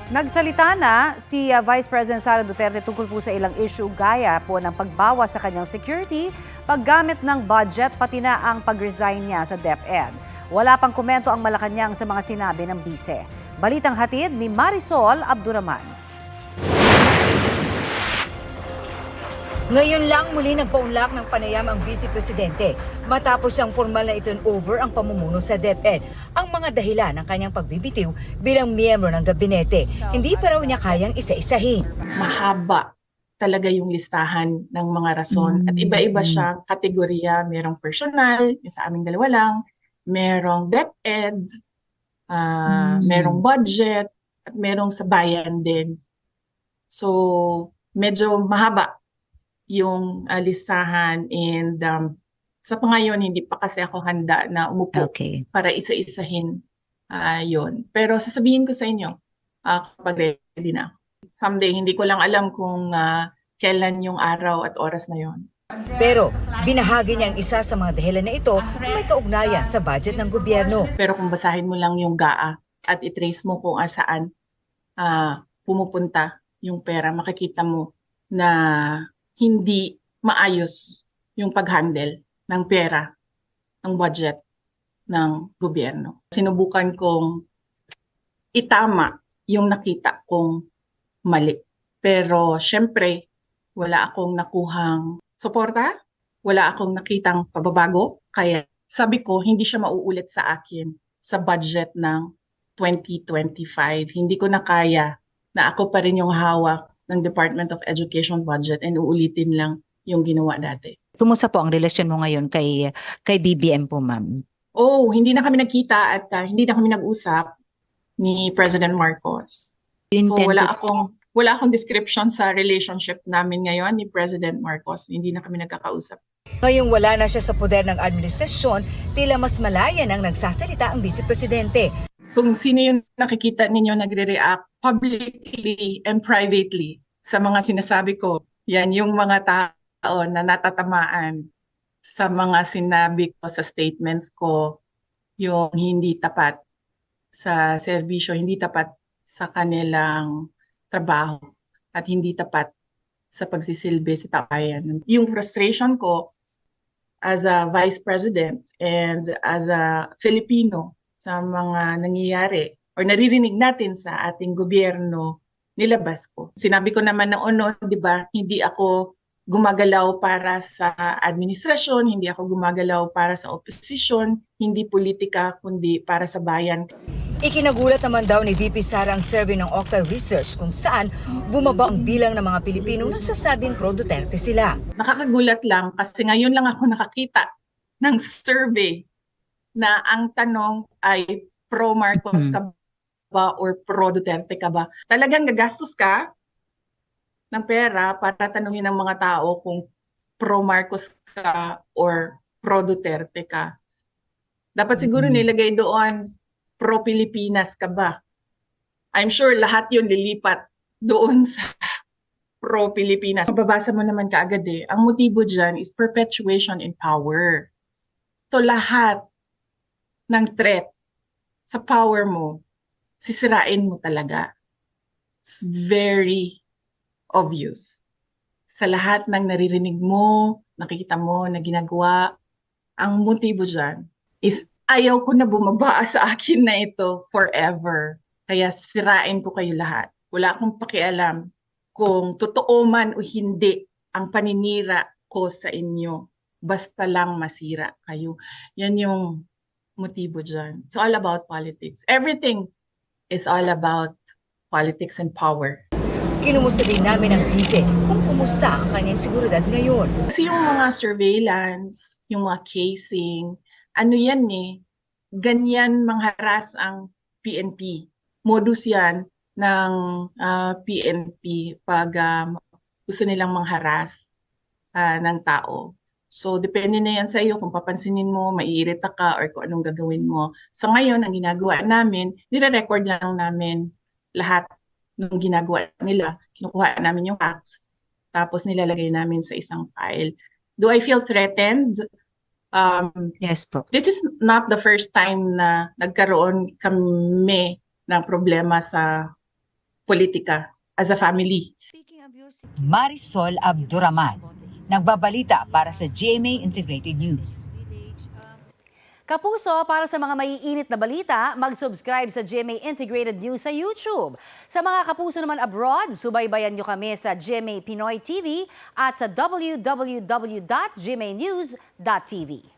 Nagsalita na si Vice President Sara Duterte tungkol po sa ilang issue gaya po ng pagbawas sa kanyang security, paggamit ng budget, pati na ang pag-resign niya sa DepEd. Wala pang komento ang Malacanang sa mga sinabi ng bise. Balitang hatid ni Marisol Abduraman. Ngayon lang muli nagpaunlak ng panayam ang Vice Presidente matapos siyang formal na i-turnover ang pamumuno sa DepEd. Ang mga dahilan ng kanyang pagbibitiw bilang miyembro ng gabinete, hindi pa raw niya kayang isa-isahin. Mahaba talaga yung listahan ng mga rason at iba-iba siyang kategorya. Merong personal, yung sa aming dalawa lang, merong DepEd, merong budget, at merong sa bayan din. So medyo mahaba yung listahan and sa pangayon hindi pa kasi ako handa na umupo para isa-isahin yun. Pero sasabihin ko sa inyo kapag ready na. Someday, hindi ko lang alam kung kailan yung araw at oras na yon. Pero binahagi niya ang isa sa mga dahilan na ito na may kaugnayan sa budget ng gobyerno. Pero kung basahin mo lang yung GAA at i-trace mo kung saan pumupunta yung pera, makikita mo na hindi maayos yung pag-handle ng pera, ng budget ng gobyerno. Sinubukan kong itama yung nakita kong mali. Pero syempre, wala akong nakuhang suporta, wala akong nakitang pagbabago. Kaya sabi ko, hindi siya mauulit sa akin sa budget ng 2025. Hindi ko na kaya na ako pa rin yung hawak ng Department of Education budget and uulitin lang yung ginawa dati. Kumusta po ang relasyon mo ngayon kay BBM po, ma'am? Oh, hindi na kami nagkita at hindi na kami nag-usap ni President Marcos. So wala akong description sa relationship namin ngayon ni President Marcos. Hindi na kami nagkakausap. Ngayong wala na siya sa poder ng administrasyon, tila mas malaya nang nagsasalita ang Vice Presidente. Kung sino yung nakikita ninyo nagre-react publicly and privately sa mga sinasabi ko, yan yung mga tao na natatamaan sa mga sinabi ko sa statements ko, yung hindi tapat sa serbisyo, hindi tapat sa kanilang trabaho, at hindi tapat sa pagsisilbi sa tabayan. Yung frustration ko as a Vice President and as a Filipino sa mga nangyayari or naririnig natin sa ating gobyerno, nilabas ko. Sinabi ko naman na di ba, hindi ako gumagalaw para sa administrasyon, hindi ako gumagalaw para sa oposisyon, hindi politika, kundi para sa bayan. Ikinagulat naman daw ni VP Sara ang survey ng Octa Research kung saan bumaba ang bilang ng mga Pilipinong nagsasabing pro-Duterte sila. Nakakagulat lang kasi ngayon lang ako nakakita ng survey na ang tanong ay pro-Marcos ka ba or pro-Duterte ka ba? Talagang gagastos ka ng pera para tanungin ng mga tao kung pro-Marcos ka or pro-Duterte ka. Dapat siguro nilagay doon, pro-Pilipinas ka ba? I'm sure lahat yun lilipat doon sa pro-Pilipinas. Mababasa mo naman kaagad ang motibo dyan is perpetuation in power. So lahat ng threat sa power mo, sisirain mo talaga. It's very obvious. Sa lahat ng naririnig mo, nakikita mo na ginagawa, ang motibo dyan is ayaw ko na bumaba sa akin na ito forever. Kaya sirain ko kayo lahat. Wala akong pakialam kung totoo man o hindi ang paninira ko sa inyo. Basta lang masira kayo. Yan yung motibo dyan. It's all about politics. Everything is all about politics and power. Kinumusta din namin ang Vice kung kumusta ang kanyang seguridad ngayon. Kasi yung mga surveillance, yung mga casing, ano yan ganyan mangharas ang PNP. Modus yan ng PNP pag gusto nilang mangharas ng tao. So, depende na yan sa iyo kung papansinin mo, maiirita ka, or kung anong gagawin mo. So, ngayon, ang ginagawa namin, nire-record lang namin lahat ng ginagawa nila. Kinukuha namin yung facts, tapos nilalagay namin sa isang file. Do I feel threatened? Yes po. This is not the first time na nagkaroon kami ng problema sa politika as a family. Marisol Abduraman, nagbabalita para sa GMA Integrated News. Kapuso, para sa mga maiinit na balita, mag-subscribe sa GMA Integrated News sa YouTube. Sa mga kapuso naman abroad, subaybayan nyo kami sa GMA Pinoy TV at sa www.gmanews.tv.